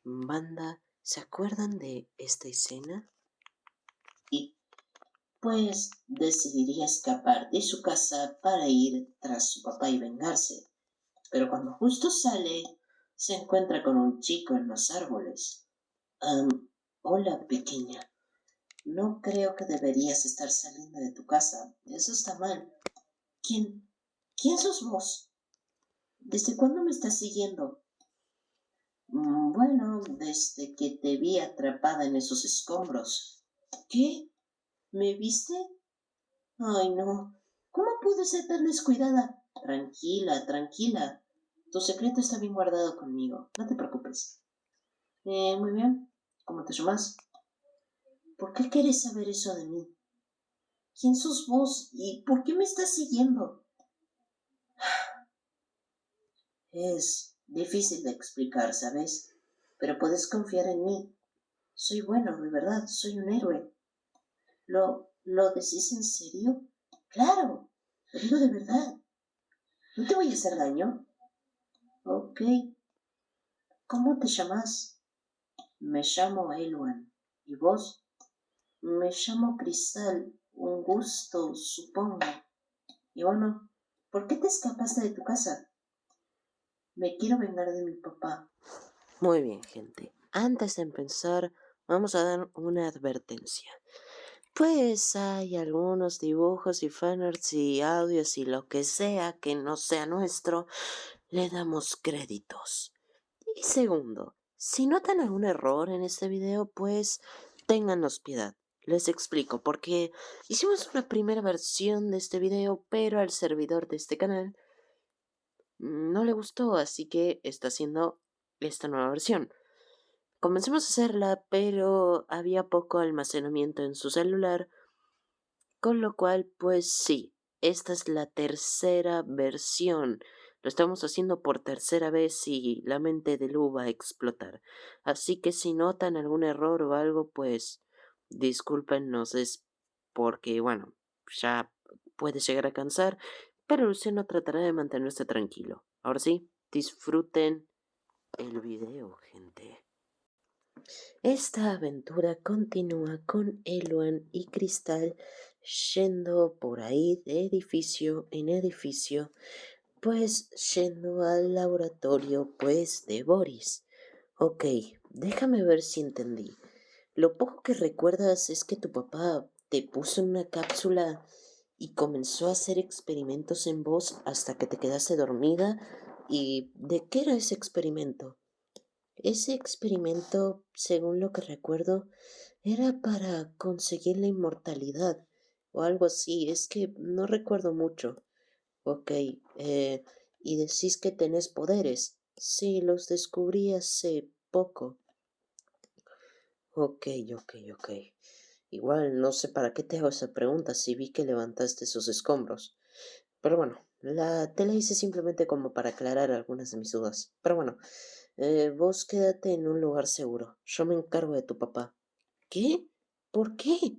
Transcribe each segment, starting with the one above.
Banda, ¿se acuerdan de esta escena? Y pues decidiría escapar de su casa para ir tras su papá y vengarse. Pero cuando justo sale, se encuentra con un chico en los árboles. Hola, pequeña. No creo que deberías estar saliendo de tu casa. Eso está mal. ¿Quién? ¿Quién sos vos? ¿Desde cuándo me estás siguiendo? Bueno, desde que te vi atrapada en esos escombros. ¿Qué? ¿Me viste? Ay, no. ¿Cómo pude ser tan descuidada? Tranquila, tranquila. Tu secreto está bien guardado conmigo. No te preocupes. Muy bien. ¿Cómo te llamas? ¿Por qué quieres saber eso de mí? ¿Quién sos vos y por qué me estás siguiendo? Es difícil de explicar, ¿sabes? Pero puedes confiar en mí. Soy bueno, de verdad, soy un héroe. ¿Lo decís en serio? Claro, lo digo de verdad. ¿No te voy a hacer daño? Ok. ¿Cómo te llamas? Me llamo Eluan. ¿Y vos? Me llamo Cristal. Un gusto, supongo. Y bueno, ¿por qué te escapaste de tu casa? Me quiero vengar de mi papá. Muy bien, gente. Antes de empezar, vamos a dar una advertencia. Pues hay algunos dibujos y fanarts y audios y lo que sea que no sea nuestro, le damos créditos. Y segundo, si notan algún error en este video, pues téngannos piedad. Les explico, porque hicimos una primera versión de este video, pero al servidor de este canal no le gustó, así que está haciendo esta nueva versión. Comencemos a hacerla, pero había poco almacenamiento en su celular, con lo cual, pues sí, esta es la tercera versión. Lo estamos haciendo por tercera vez y la mente de Lu va a explotar. Así que si notan algún error o algo, pues discúlpenos, es porque, bueno, ya puede llegar a cansar, pero Luciano tratará de mantenerse tranquilo. Ahora sí, disfruten el video, gente. Esta aventura continúa con Eluan y Cristal yendo por ahí de edificio en edificio, pues yendo al laboratorio, pues, de Boris. Ok, déjame ver si entendí. Lo poco que recuerdas es que tu papá te puso en una cápsula y comenzó a hacer experimentos en vos hasta que te quedaste dormida. ¿Y de qué era ese experimento? Ese experimento, según lo que recuerdo, era para conseguir la inmortalidad o algo así. Es que no recuerdo mucho. Ok, y decís que tenés poderes. Sí, los descubrí hace poco. Ok. Igual no sé para qué te hago esa pregunta si vi que levantaste esos escombros. Pero bueno, te la hice simplemente como para aclarar algunas de mis dudas. Pero bueno, vos quédate en un lugar seguro. Yo me encargo de tu papá. ¿Qué? ¿Por qué?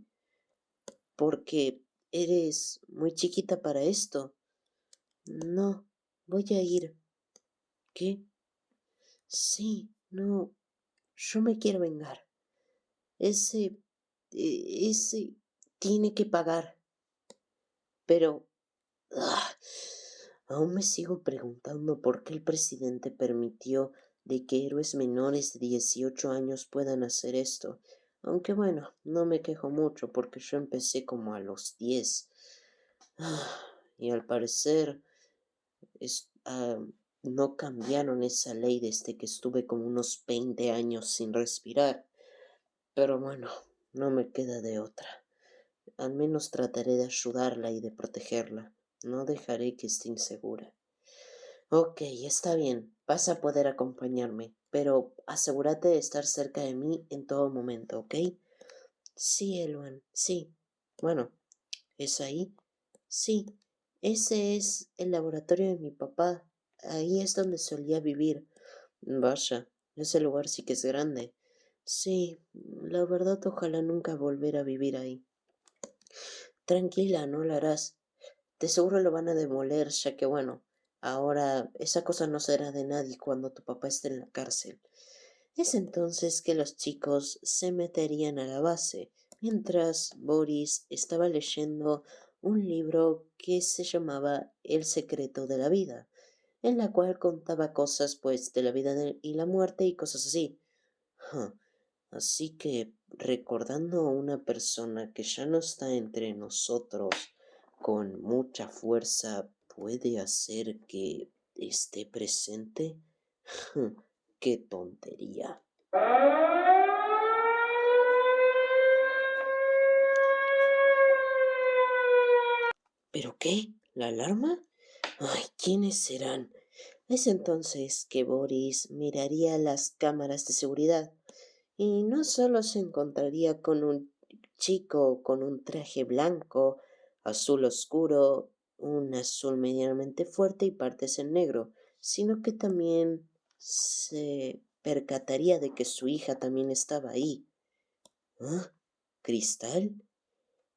Porque eres muy chiquita para esto. No, voy a ir. ¿Qué? Sí, no, yo me quiero vengar. Ese tiene que pagar. Pero ah, aún me sigo preguntando por qué el presidente permitió de que héroes menores de 18 años puedan hacer esto. Aunque bueno, no me quejo mucho porque yo empecé como a los 10. Y al parecer no cambiaron esa ley desde que estuve como unos 20 años sin respirar. Pero bueno, no me queda de otra. Al menos trataré de ayudarla y de protegerla. No dejaré que esté insegura. Ok, está bien. Vas a poder acompañarme, pero asegúrate de estar cerca de mí en todo momento, ¿ok? Sí, Eluan, sí. Bueno, ¿es ahí? Sí, ese es el laboratorio de mi papá. Ahí es donde solía vivir. Vaya, ese lugar sí que es grande. Sí, la verdad ojalá nunca volver a vivir ahí. Tranquila, no lo harás. De seguro lo van a demoler, ya que bueno, ahora esa cosa no será de nadie cuando tu papá esté en la cárcel. Es entonces que los chicos se meterían a la base, mientras Boris estaba leyendo un libro que se llamaba El secreto de la vida, en la cual contaba cosas pues de la vida y la muerte y cosas así. Ja, así que recordando a una persona que ya no está entre nosotros con mucha fuerza, ¿puede hacer que esté presente? ¡Qué tontería! ¿Pero qué? ¿La alarma? Ay, ¿quiénes serán? Es entonces que Boris miraría las cámaras de seguridad y no solo se encontraría con un chico con un traje blanco, azul oscuro, un azul medianamente fuerte y partes en negro, sino que también se percataría de que su hija también estaba ahí. ¿Ah? ¿Cristal?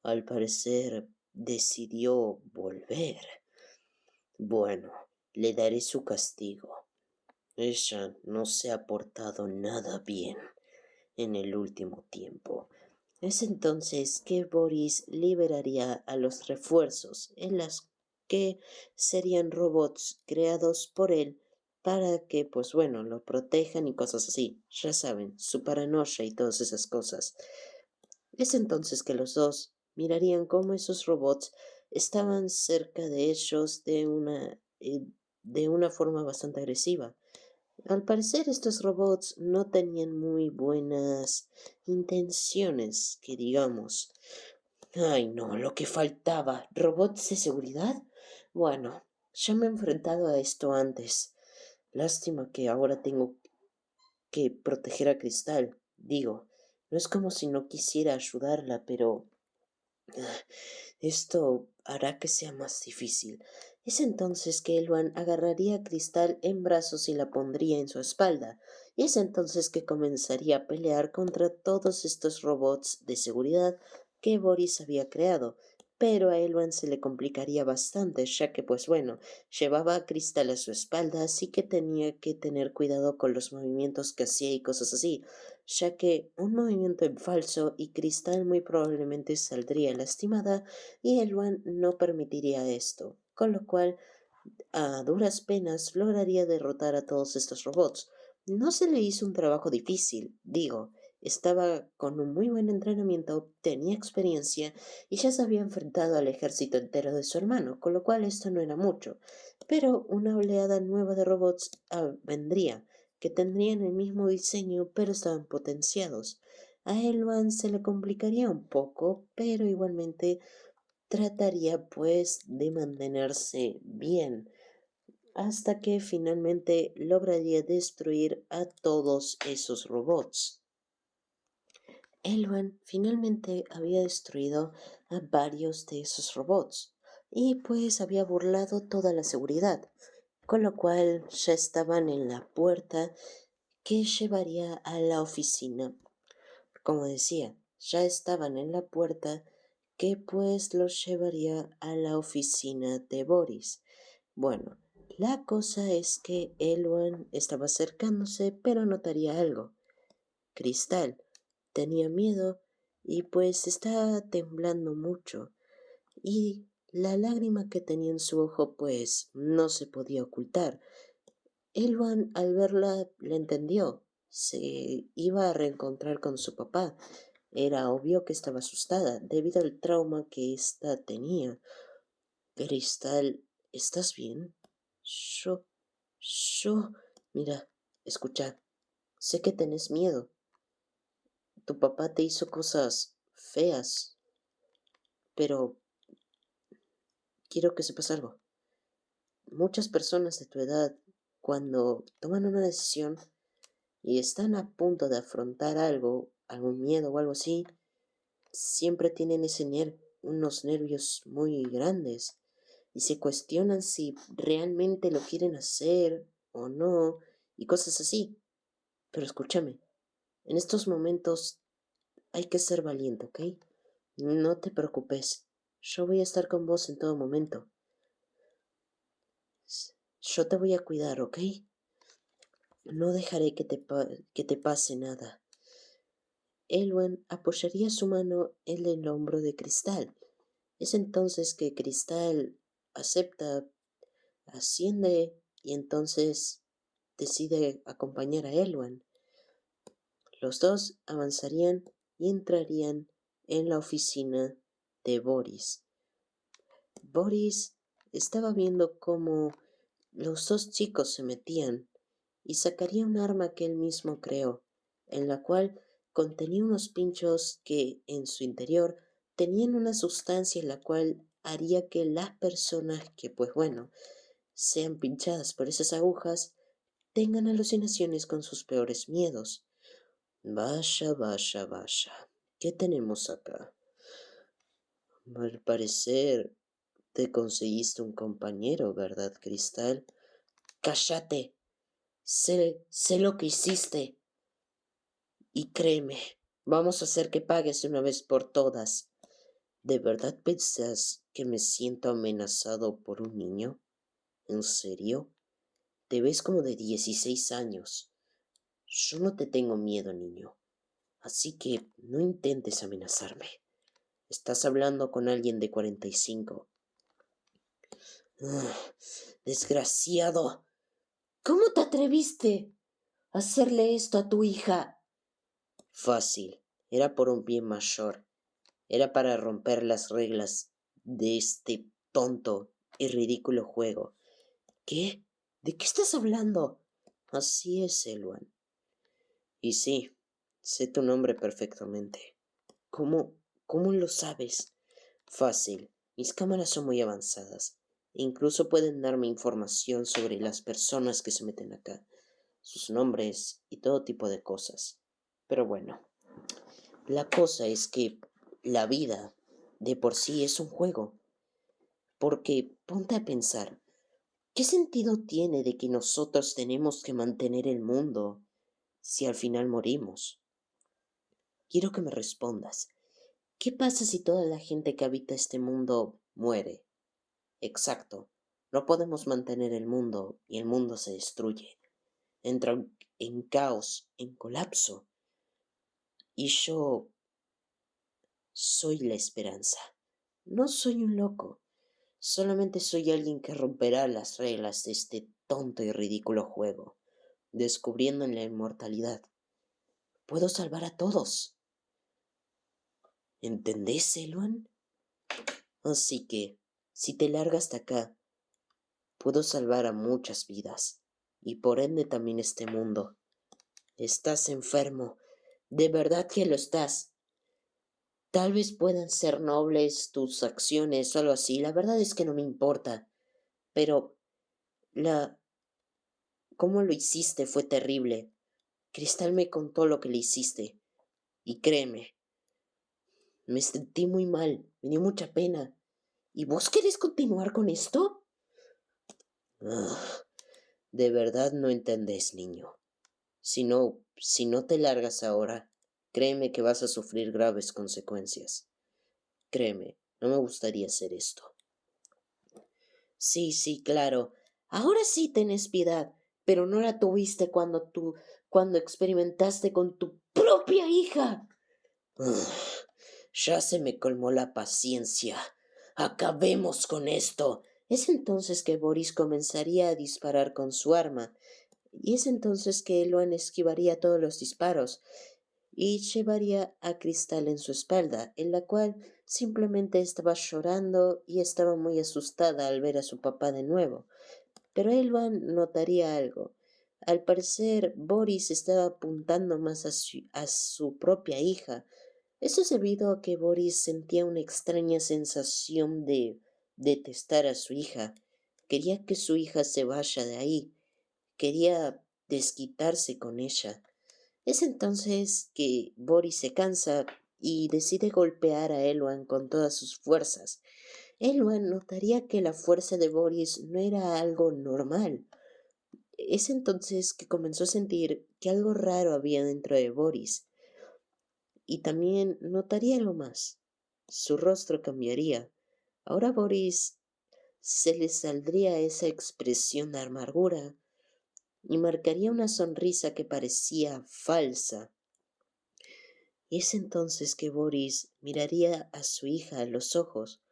Al parecer decidió volver. Bueno, le daré su castigo. Ella no se ha portado nada bien en el último tiempo. Es entonces que Boris liberaría a los refuerzos, en las que serían robots creados por él para que, pues bueno, lo protejan y cosas así. Ya saben, su paranoia y todas esas cosas. Es entonces que los dos mirarían cómo esos robots estaban cerca de ellos de una forma bastante agresiva. Al parecer estos robots no tenían muy buenas intenciones, que digamos. Ay, no, lo que faltaba. ¿Robots de seguridad? Bueno, ya me he enfrentado a esto antes. Lástima que ahora tengo que proteger a Cristal. Digo, no es como si no quisiera ayudarla, pero esto hará que sea más difícil. Es entonces que Elwan agarraría a Cristal en brazos y la pondría en su espalda. Y es entonces que comenzaría a pelear contra todos estos robots de seguridad que Boris había creado. Pero a Elwan se le complicaría bastante, ya que, pues bueno, llevaba a Cristal a su espalda, así que tenía que tener cuidado con los movimientos que hacía y cosas así, ya que un movimiento en falso y Cristal muy probablemente saldría lastimada y Elwan no permitiría esto, con lo cual a duras penas lograría derrotar a todos estos robots. No se le hizo un trabajo difícil, digo, estaba con un muy buen entrenamiento, tenía experiencia y ya se había enfrentado al ejército entero de su hermano, con lo cual esto no era mucho. Pero una oleada nueva de robots vendría, que tendrían el mismo diseño, pero estaban potenciados. A Elvan se le complicaría un poco, pero igualmente trataría pues de mantenerse bien hasta que finalmente lograría destruir a todos esos robots. Elwan finalmente había destruido a varios de esos robots y pues había burlado toda la seguridad, con lo cual ya estaban en la puerta que llevaría a la oficina. Como decía, ya estaban en la puerta que pues los llevaría a la oficina de Boris. Bueno, la cosa es que Elwan estaba acercándose, pero notaría algo. Cristal tenía miedo y pues estaba temblando mucho, y la lágrima que tenía en su ojo pues no se podía ocultar. Elwan al verla la entendió. Se iba a reencontrar con su papá. Era obvio que estaba asustada debido al trauma que ésta tenía. Cristal, ¿estás bien? Yo, yo, mira, escucha, sé que tenés miedo. Tu papá te hizo cosas feas, pero quiero que sepas algo. Muchas personas de tu edad, cuando toman una decisión y están a punto de afrontar algo, algún miedo o algo así, siempre tienen unos nervios muy grandes y se cuestionan si realmente lo quieren hacer o no y cosas así. Pero escúchame, en estos momentos hay que ser valiente, ¿ok? No te preocupes, yo voy a estar con vos en todo momento. Yo te voy a cuidar, ¿ok? No dejaré que te pase nada. Elwen apoyaría su mano en el hombro de Cristal. Es entonces que Cristal acepta, asciende y entonces decide acompañar a Elwen. Los dos avanzarían y entrarían en la oficina de Boris. Boris estaba viendo cómo los dos chicos se metían y sacaría un arma que él mismo creó, en la cual contenía unos pinchos que en su interior tenían una sustancia en la cual haría que las personas que, pues bueno, sean pinchadas por esas agujas tengan alucinaciones con sus peores miedos. Vaya, vaya, vaya. ¿Qué tenemos acá? Al parecer te conseguiste un compañero, ¿verdad, Cristal? Cállate. Sé lo que hiciste. Y créeme, vamos a hacer que pagues de una vez por todas. ¿De verdad pensás que me siento amenazado por un niño? ¿En serio? Te ves como de 16 años. Yo no te tengo miedo, niño. Así que no intentes amenazarme. Estás hablando con alguien de 45. ¡Ah, desgraciado! ¿Cómo te atreviste a hacerle esto a tu hija? Fácil. Era por un bien mayor. Era para romper las reglas de este tonto y ridículo juego. ¿Qué? ¿De qué estás hablando? Así es, Elwan. Y sí, sé tu nombre perfectamente. ¿Cómo? ¿Cómo lo sabes? Fácil. Mis cámaras son muy avanzadas. E incluso pueden darme información sobre las personas que se meten acá, sus nombres y todo tipo de cosas. Pero bueno, la cosa es que la vida de por sí es un juego. Porque ponte a pensar, ¿qué sentido tiene de que nosotros tenemos que mantener el mundo si al final morimos? Quiero que me respondas. ¿Qué pasa si toda la gente que habita este mundo muere? Exacto. No podemos mantener el mundo y el mundo se destruye. Entra en caos, en colapso. Y yo soy la esperanza. No soy un loco. Solamente soy alguien que romperá las reglas de este tonto y ridículo juego, descubriendo la inmortalidad. Puedo salvar a todos. ¿Entendés, Elwan? Así que, si te largas de acá, puedo salvar a muchas vidas, y por ende también este mundo. Estás enfermo, de verdad que lo estás. Tal vez puedan ser nobles tus acciones o algo así, la verdad es que no me importa, pero la... cómo lo hiciste fue terrible. Cristal me contó lo que le hiciste, y créeme, me sentí muy mal, me dio mucha pena. ¿Y vos querés continuar con esto? Ah, de verdad no entendés, niño. Si no te largas ahora, créeme que vas a sufrir graves consecuencias. Créeme, no me gustaría hacer esto. Sí, sí, claro. Ahora sí tenés piedad, pero no la tuviste cuando experimentaste con tu propia hija. Ya se me colmó la paciencia. Acabemos con esto. Es entonces que Boris comenzaría a disparar con su arma, y es entonces que Eloan esquivaría todos los disparos y llevaría a Cristal en su espalda, en la cual simplemente estaba llorando y estaba muy asustada al ver a su papá de nuevo. Pero Elvan notaría algo. Al parecer, Boris estaba apuntando más a su propia hija. Eso es debido a que Boris sentía una extraña sensación de detestar a su hija. Quería que su hija se vaya de ahí. Quería desquitarse con ella. Es entonces que Boris se cansa y decide golpear a Elwan con todas sus fuerzas. Elwan notaría que la fuerza de Boris no era algo normal. Es entonces que comenzó a sentir que algo raro había dentro de Boris. Y también notaría algo más. Su rostro cambiaría. Ahora Boris se le saldría esa expresión de amargura y marcaría una sonrisa que parecía falsa. Y es entonces que Boris miraría a su hija a los ojos.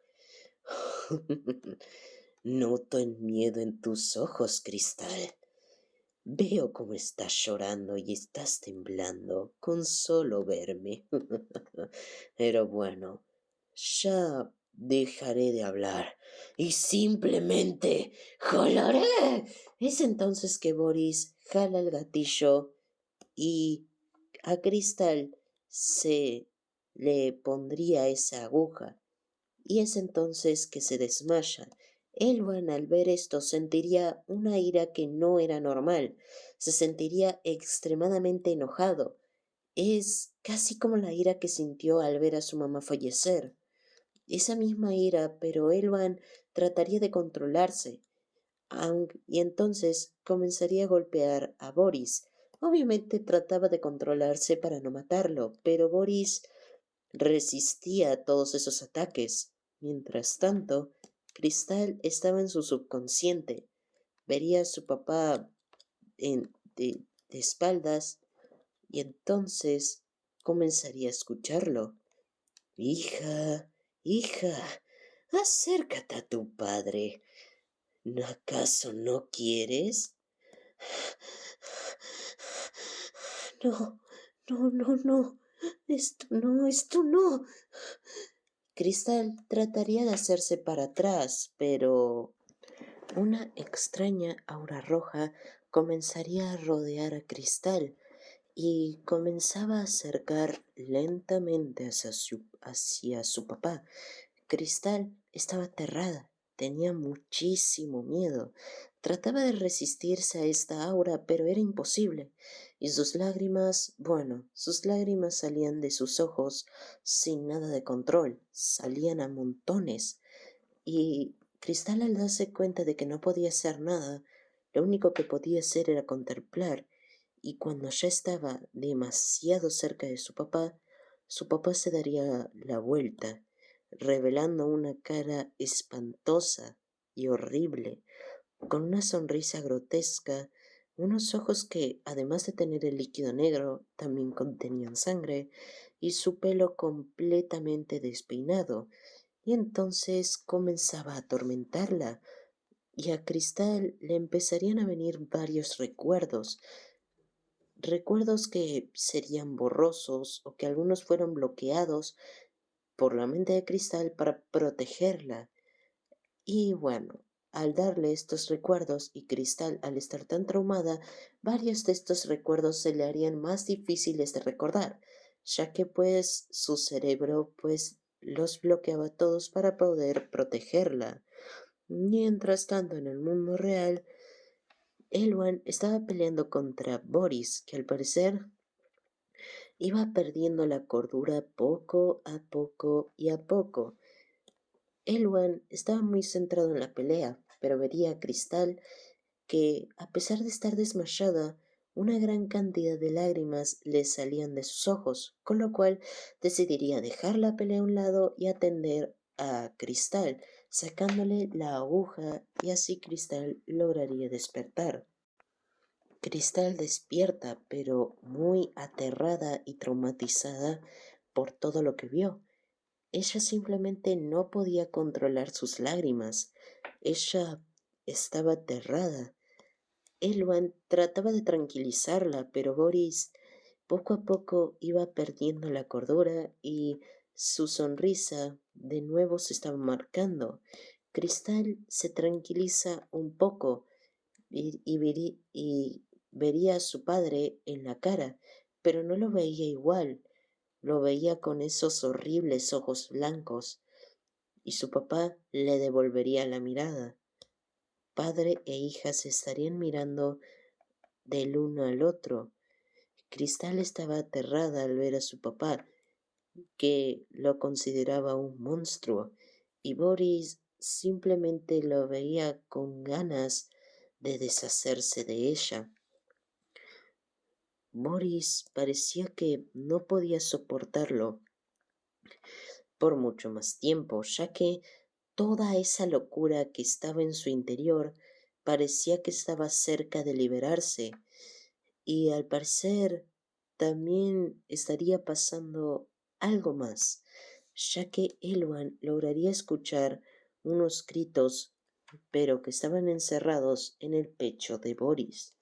Noto el miedo en tus ojos, Cristal. Veo cómo estás llorando y estás temblando con solo verme. Pero bueno, ya dejaré de hablar y simplemente jalaré. Es entonces que Boris jala el gatillo y a Cristal se le pondría esa aguja y es entonces que se desmaya. Elban al ver esto sentiría una ira que no era normal, se sentiría extremadamente enojado. Es casi como la ira que sintió al ver a su mamá fallecer. Esa misma ira, pero Elban trataría de controlarse, y entonces comenzaría a golpear a Boris. Obviamente trataba de controlarse para no matarlo, pero Boris resistía a todos esos ataques. Mientras tanto, Cristal estaba en su subconsciente. Vería a su papá de espaldas y entonces comenzaría a escucharlo. Hija, hija, acércate a tu padre. ¿No acaso no quieres? No, no, no, no. Esto no, esto no. Cristal trataría de hacerse para atrás, pero una extraña aura roja comenzaría a rodear a Cristal y comenzaba a acercar lentamente hacia su papá. Cristal estaba aterrada, tenía muchísimo miedo. Trataba de resistirse a esta aura, pero era imposible. Y sus lágrimas, bueno, sus lágrimas salían de sus ojos sin nada de control, salían a montones. Y Cristal, al darse cuenta de que no podía hacer nada, lo único que podía hacer era contemplar, y cuando ya estaba demasiado cerca de su papá se daría la vuelta, revelando una cara espantosa y horrible, con una sonrisa grotesca, unos ojos que, además de tener el líquido negro, también contenían sangre, y su pelo completamente despeinado, y entonces comenzaba a atormentarla, y a Cristal le empezarían a venir varios recuerdos, recuerdos que serían borrosos o que algunos fueron bloqueados por la mente de Cristal para protegerla. Y bueno, al darle estos recuerdos y Cristal al estar tan traumada, varios de estos recuerdos se le harían más difíciles de recordar, ya que pues su cerebro pues los bloqueaba todos para poder protegerla. Mientras tanto, en el mundo real, Elwan estaba peleando contra Boris, que al parecer iba perdiendo la cordura poco a poco y a poco. Elwan estaba muy centrado en la pelea, pero vería a Cristal que, a pesar de estar desmayada, una gran cantidad de lágrimas le salían de sus ojos, con lo cual decidiría dejar la pelea a un lado y atender a Cristal, sacándole la aguja y así Cristal lograría despertar. Cristal despierta, pero muy aterrada y traumatizada por todo lo que vio. Ella simplemente no podía controlar sus lágrimas. Ella estaba aterrada. Elwan trataba de tranquilizarla, pero Boris poco a poco iba perdiendo la cordura y su sonrisa de nuevo se estaba marcando. Cristal se tranquiliza un poco y vería a su padre en la cara, pero no lo veía igual, lo veía con esos horribles ojos blancos, y su papá le devolvería la mirada. Padre e hija se estarían mirando del uno al otro. Cristal estaba aterrada al ver a su papá, que lo consideraba un monstruo, y Boris simplemente lo veía con ganas de deshacerse de ella. Boris parecía que no podía soportarlo por mucho más tiempo, ya que toda esa locura que estaba en su interior parecía que estaba cerca de liberarse y al parecer también estaría pasando algo más, ya que Elwan lograría escuchar unos gritos, pero que estaban encerrados en el pecho de Boris.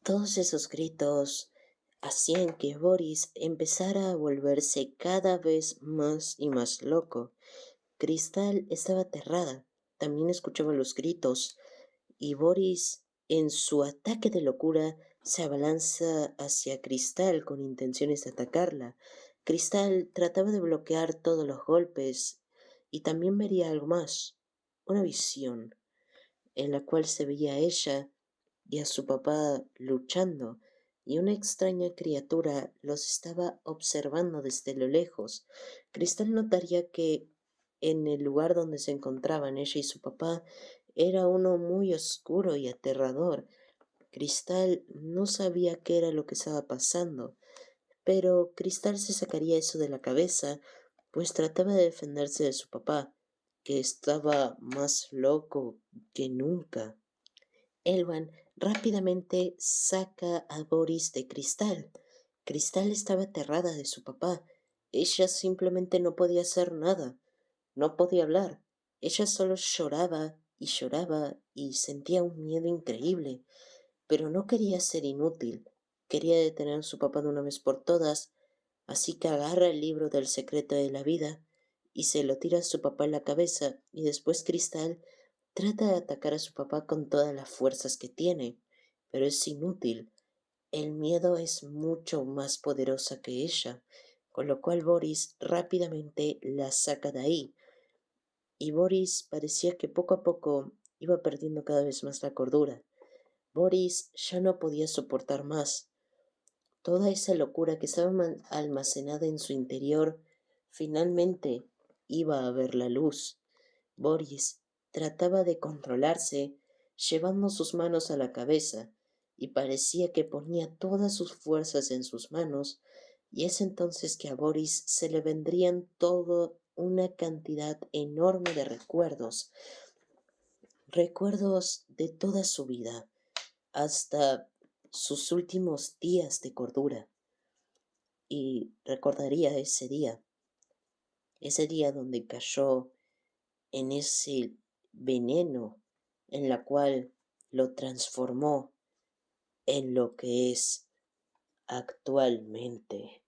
Todos esos gritos hacían que Boris empezara a volverse cada vez más y más loco. Cristal estaba aterrada, también escuchaba los gritos, y Boris, en su ataque de locura, se abalanza hacia Cristal con intenciones de atacarla. Cristal trataba de bloquear todos los golpes y también vería algo más, una visión en la cual se veía a ella y a su papá luchando, y una extraña criatura los estaba observando desde lo lejos. Cristal notaría que en el lugar donde se encontraban ella y su papá era uno muy oscuro y aterrador. Cristal no sabía qué era lo que estaba pasando, pero Cristal se sacaría eso de la cabeza, pues trataba de defenderse de su papá, que estaba más loco que nunca. Elvan rápidamente saca a Boris de Cristal. Cristal estaba aterrada de su papá. Ella simplemente no podía hacer nada. No podía hablar. Ella solo lloraba y sentía un miedo increíble. Pero no quería ser inútil. Quería detener a su papá de una vez por todas. Así que agarra el libro del secreto de la vida y se lo tira a su papá en la cabeza y después Cristal trata de atacar a su papá con todas las fuerzas que tiene, pero es inútil. El miedo es mucho más poderosa que ella, con lo cual Boris rápidamente la saca de ahí, y Boris parecía que poco a poco iba perdiendo cada vez más la cordura. Boris ya no podía soportar más. Toda esa locura que estaba almacenada en su interior finalmente iba a ver la luz. Boris trataba de controlarse, llevando sus manos a la cabeza, y parecía que ponía todas sus fuerzas en sus manos, y es entonces que a Boris se le vendrían toda una cantidad enorme de recuerdos, recuerdos de toda su vida, hasta sus últimos días de cordura, y recordaría ese día donde cayó en ese veneno en la cual lo transformó en lo que es actualmente.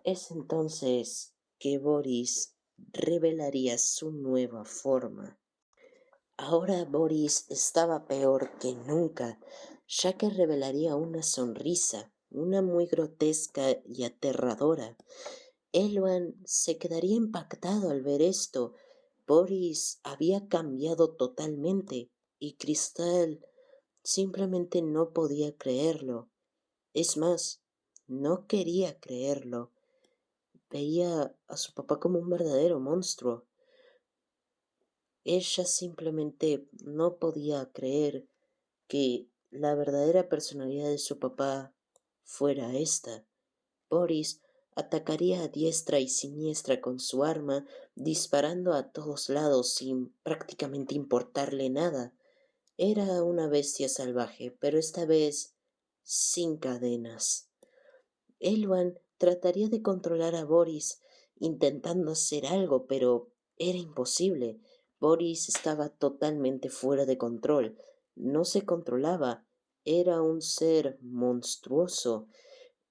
Es entonces que Boris revelaría su nueva forma. Ahora Boris estaba peor que nunca, ya que revelaría una sonrisa, una muy grotesca y aterradora. Elwan se quedaría impactado al ver esto. Boris había cambiado totalmente y Cristal simplemente no podía creerlo. Es más, no quería creerlo. Veía a su papá como un verdadero monstruo. Ella simplemente no podía creer que la verdadera personalidad de su papá fuera esta. Boris atacaría a diestra y siniestra con su arma, disparando a todos lados sin prácticamente importarle nada. Era una bestia salvaje, pero esta vez sin cadenas. Elvan trataría de controlar a Boris, intentando hacer algo, pero era imposible. Boris estaba totalmente fuera de control. No se controlaba. Era un ser monstruoso.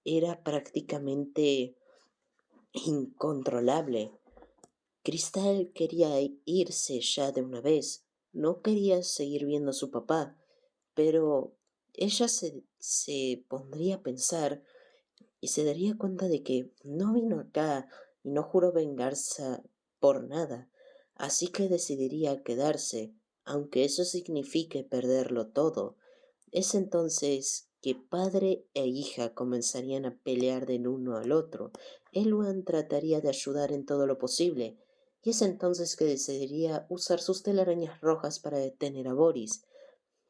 Era prácticamente incontrolable. Cristal quería irse ya de una vez. No quería seguir viendo a su papá, pero ella se pondría a pensar y se daría cuenta de que no vino acá y no juró venganza por nada, así que decidiría quedarse, aunque eso signifique perderlo todo. Es entonces que padre e hija comenzarían a pelear del uno al otro, Elwan trataría de ayudar en todo lo posible, y es entonces que decidiría usar sus telarañas rojas para detener a Boris.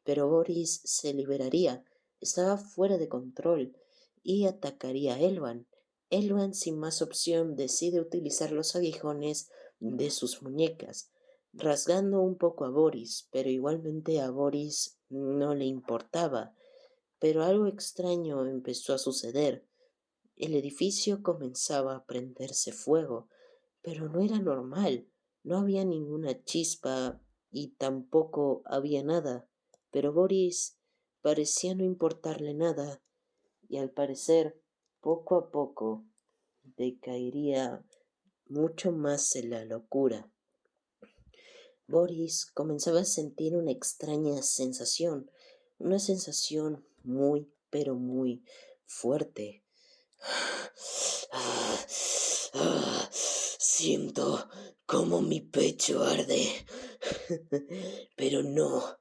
Pero Boris se liberaría, estaba fuera de control, y atacaría a Elvan. Elvan, sin más opción, decide utilizar los aguijones de sus muñecas, rasgando un poco a Boris, pero igualmente a Boris no le importaba. Pero algo extraño empezó a suceder. El edificio comenzaba a prenderse fuego, pero no era normal. No había ninguna chispa y tampoco había nada. Pero Boris parecía no importarle nada y al parecer poco a poco decaería mucho más en la locura. Boris comenzaba a sentir una extraña sensación, una sensación muy, pero muy fuerte. Siento como mi pecho arde. Pero no,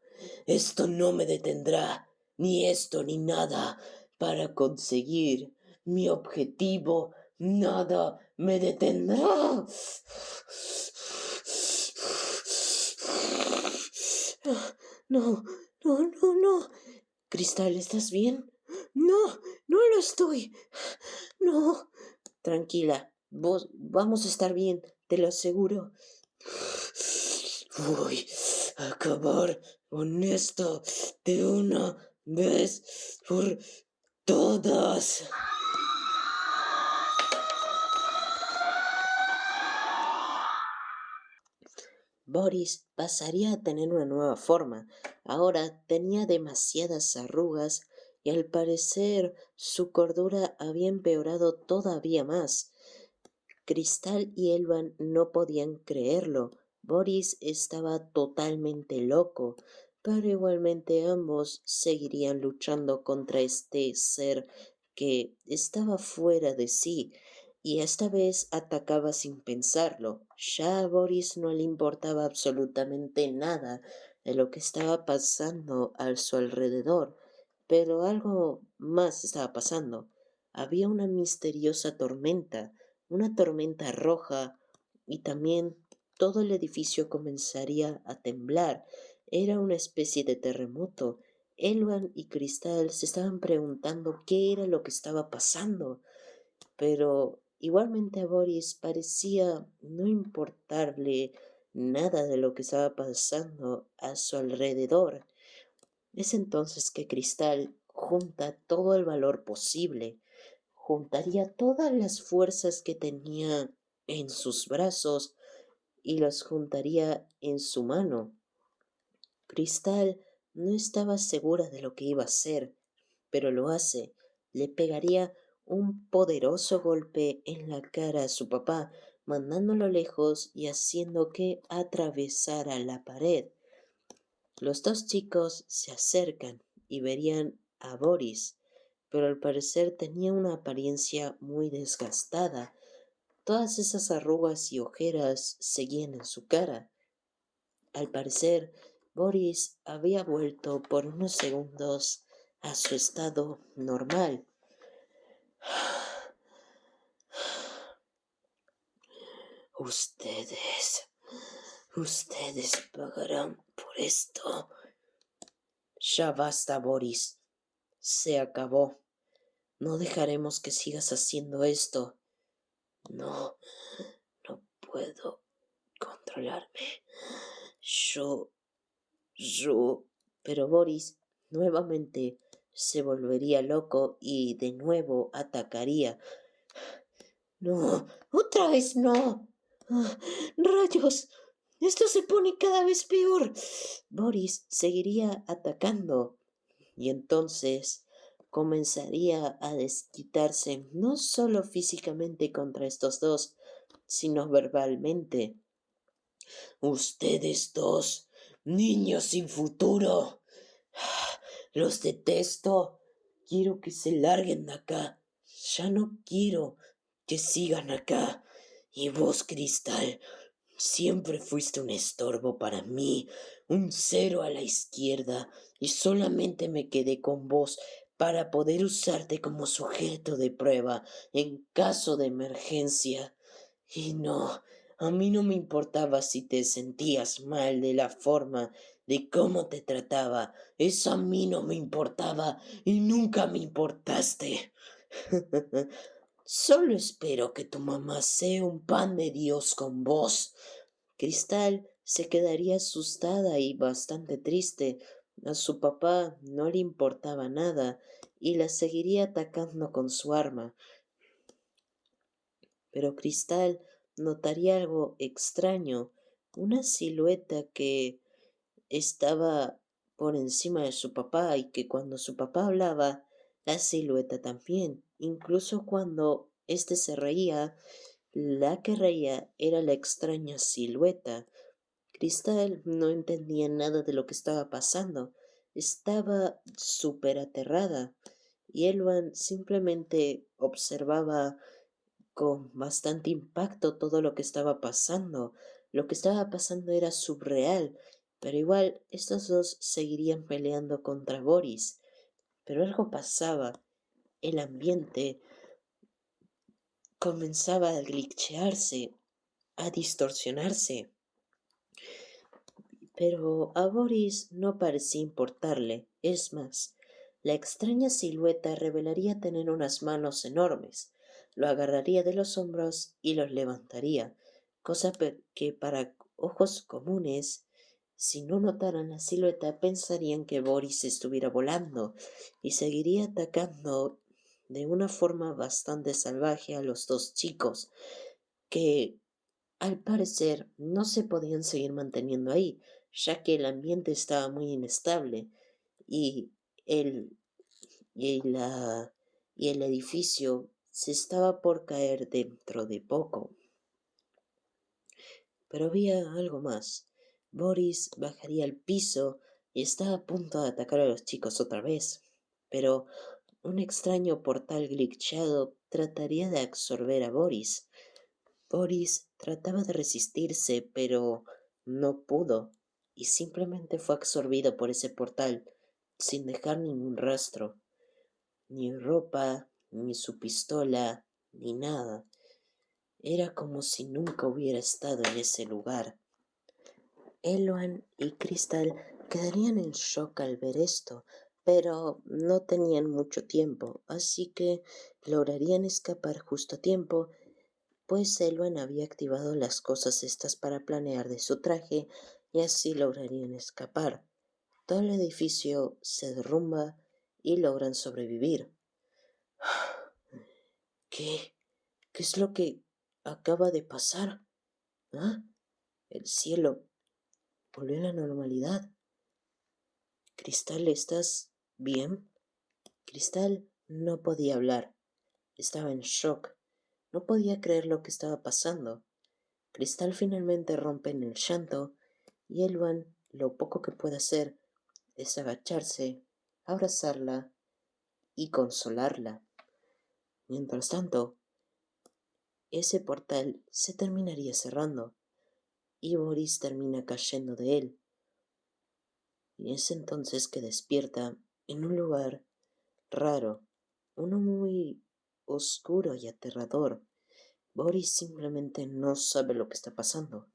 esto no me detendrá, ni esto ni nada, para conseguir mi objetivo. Nada me detendrá. No, no, no, no. Cristal, ¿estás bien? No, no lo estoy. No. Tranquila, vamos a estar bien, te lo aseguro. Voy a acabar con esto de una vez por todas. Boris pasaría a tener una nueva forma. Ahora tenía demasiadas arrugas y al parecer su cordura había empeorado todavía más. Cristal y Elvan no podían creerlo. Boris estaba totalmente loco, pero igualmente ambos seguirían luchando contra este ser que estaba fuera de sí, y esta vez atacaba sin pensarlo. Ya a Boris no le importaba absolutamente nada de lo que estaba pasando a su alrededor, pero algo más estaba pasando. Había una misteriosa tormenta, una tormenta roja, y también todo el edificio comenzaría a temblar. Era una especie de terremoto. Elvan y Cristal se estaban preguntando qué era lo que estaba pasando, pero igualmente a Boris parecía no importarle nada de lo que estaba pasando a su alrededor. Es entonces que Cristal junta todo el valor posible, juntaría todas las fuerzas que tenía en sus brazos y las juntaría en su mano. Cristal no estaba segura de lo que iba a hacer, pero lo hace. Le pegaría un poderoso golpe en la cara a su papá, mandándolo lejos y haciendo que atravesara la pared. Los dos chicos se acercan y verían a Boris, pero al parecer tenía una apariencia muy desgastada. Todas esas arrugas y ojeras seguían en su cara. Al parecer, Boris había vuelto por unos segundos a su estado normal. Ustedes pagarán por esto. Ya basta, Boris. Se acabó. No dejaremos que sigas haciendo esto. No, no puedo controlarme. Yo. Pero Boris nuevamente se volvería loco y de nuevo atacaría. No, otra vez no. Rayos, esto se pone cada vez peor. Boris seguiría atacando y entonces comenzaría a desquitarse no solo físicamente contra estos dos, sino verbalmente. Ustedes dos, niños sin futuro. Los detesto. Quiero que se larguen de acá. Ya no quiero que sigan acá. Y vos, Cristal, siempre fuiste un estorbo para mí, un cero a la izquierda, y solamente me quedé con vos para poder usarte como sujeto de prueba en caso de emergencia. Y no, a mí no me importaba si te sentías mal de la forma de cómo te trataba. Eso a mí no me importaba y nunca me importaste. Solo espero que tu mamá sea un pan de Dios con vos. Cristal se quedaría asustada y bastante triste. A su papá no le importaba nada y la seguiría atacando con su arma. Pero Cristal notaría algo extraño, una silueta que estaba por encima de su papá y que cuando su papá hablaba, la silueta también. Incluso cuando éste se reía, la que reía era la extraña silueta. Cristal no entendía nada de lo que estaba pasando. Estaba súper aterrada y Elwan simplemente observaba con bastante impacto todo lo que estaba pasando. Lo que estaba pasando era subreal, pero igual estos dos seguirían peleando contra Boris. Pero algo pasaba. El ambiente comenzaba a glitchearse, a distorsionarse. Pero a Boris no parecía importarle. Es más, la extraña silueta revelaría tener unas manos enormes. Lo agarraría de los hombros y los levantaría, cosa que para ojos comunes, si no notaran la silueta, pensarían que Boris estuviera volando y seguiría atacando de una forma bastante salvaje a los dos chicos, que al parecer no se podían seguir manteniendo ahí, ya que el ambiente estaba muy inestable y el, y la, y el edificio se estaba por caer dentro de poco. Pero había algo más. Boris bajaría al piso y estaba a punto de atacar a los chicos otra vez. Pero un extraño portal glitchado trataría de absorber a Boris. Boris trataba de resistirse, pero no pudo, y simplemente fue absorbido por ese portal, sin dejar ningún rastro, ni ropa, ni su pistola, ni nada. Era como si nunca hubiera estado en ese lugar. Eloan y Crystal quedarían en shock al ver esto, pero no tenían mucho tiempo, así que lograrían escapar justo a tiempo, pues Selvan había activado las cosas estas para planear de su traje y así lograrían escapar. Todo el edificio se derrumba y logran sobrevivir. ¿Qué? ¿Qué es lo que acaba de pasar? ¿Ah? El cielo volvió a la normalidad. Cristal, ¿estás bien? Cristal no podía hablar. Estaba en shock. No podía creer lo que estaba pasando. Cristal finalmente rompe en el llanto y Elvan lo poco que puede hacer es agacharse, abrazarla y consolarla. Mientras tanto, ese portal se terminaría cerrando y Boris termina cayendo de él. Y es entonces que despierta en un lugar raro, uno muy oscuro y aterrador. Boris simplemente no sabe lo que está pasando.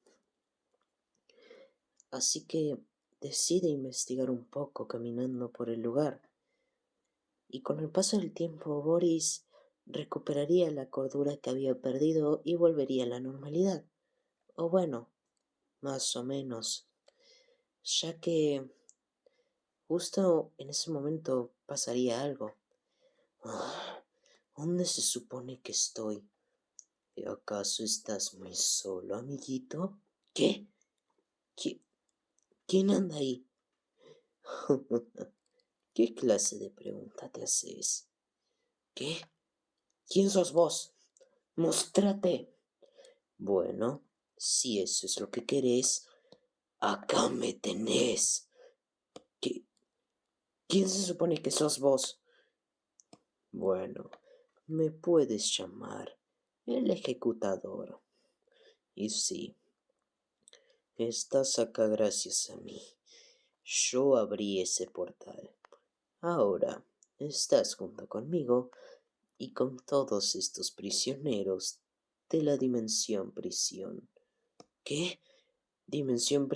Así que decide investigar un poco caminando por el lugar. Y con el paso del tiempo Boris recuperaría la cordura que había perdido y volvería a la normalidad. O bueno, más o menos, ya que justo en ese momento pasaría algo. ¿Dónde se supone que estoy? ¿Y acaso estás muy solo, amiguito? ¿Qué? ¿Quién anda ahí? ¿Qué clase de pregunta te haces? ¿Qué? ¿Quién sos vos? Mostrate. Bueno, si eso es lo que querés, acá me tenés. ¿Qué? ¿Quién se supone que sos vos? Bueno, me puedes llamar el ejecutador. Y sí, estás acá gracias a mí. Yo abrí ese portal. Ahora, estás junto conmigo y con todos estos prisioneros de la dimensión prisión. ¿Qué? ¿Dimensión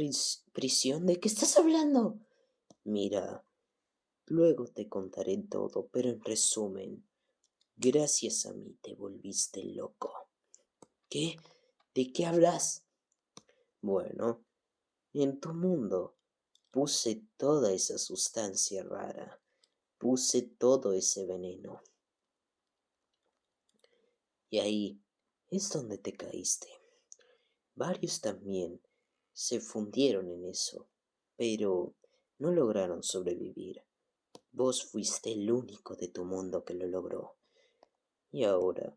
prisión? ¿De qué estás hablando? Mira, luego te contaré todo, pero en resumen, gracias a mí te volviste loco. ¿Qué? ¿De qué hablas? Bueno, en tu mundo puse toda esa sustancia rara, puse todo ese veneno. Y ahí es donde te caíste. Varios también se fundieron en eso, pero no lograron sobrevivir. Vos fuiste el único de tu mundo que lo logró. Y ahora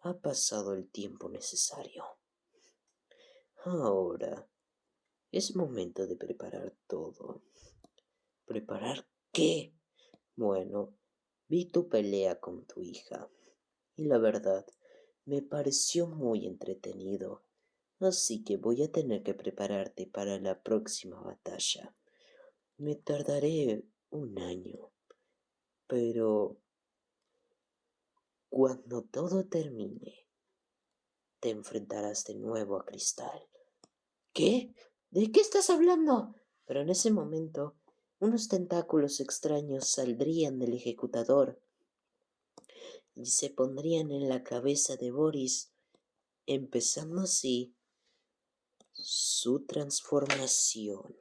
ha pasado el tiempo necesario. Ahora es momento de preparar todo. ¿Preparar qué? Bueno, vi tu pelea con tu hija y la verdad me pareció muy entretenido, así que voy a tener que prepararte para la próxima batalla. Me tardaré un año, pero cuando todo termine, te enfrentarás de nuevo a Cristal. ¿Qué? ¿De qué estás hablando? Pero en ese momento, unos tentáculos extraños saldrían del ejecutador y se pondrían en la cabeza de Boris, empezando así su transformación.